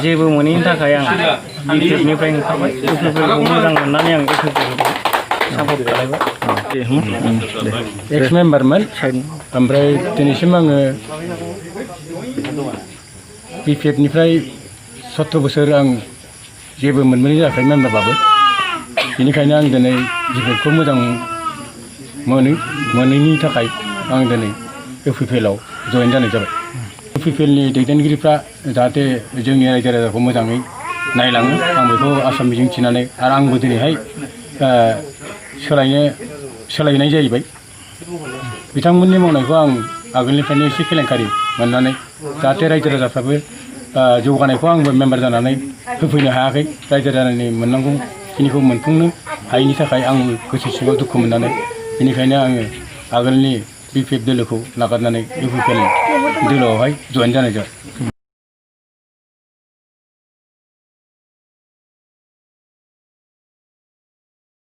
जेबो मोनैनि थाखाय आं बिपिएफनिफ्राय ओंखारबाय इउपिपिएलखौ मोजां मोननानै आं इउपिपिएलखौ सापर्ट खालामबाय एक्स मेम्बारमोन ओमफ्राय दिनैसिम आङो बिपिएफनिफ्राय 17 बोसोर आं जेबो मोनबोनाय जायाखै मेम्बारबाबो बेनिखायनो आं दिनै बिपिएफखौ मोजां मोनैनि थाखाय आं दिनै इउपिपिएलआव जयेन जानाय जाबाय इउपिपिएलनि दैदेनगिरिफ्रा जाहाथे जोंनि रायजो राजाखौ मोजाङै नायलाङो आं बेखौ आसा मिजिं थिनानै आरो आंबो दिनैहाय सोलायनाय जाहैबाय बिथांमोननि मावनायखौ आं आगोलनिफ्रायनो एसे केलेंकारि मोननानै जाहाथे रायजो राजाफ्राबो जौगानायखौ आंबो मेम्बार जानानै होफैनो हायाखै रायजो राजानि मोननांगौ खिनिखौ मोनफुंनो हायैनि थाखाय आं गोसो सिङाव दुखु मोननानै बेनिखायनो आङो आगोलनि बिपिएफ दोलोखौ नागारनानै इउपिपिएल दोलोआवहाय जयेन जानाय जाबाय।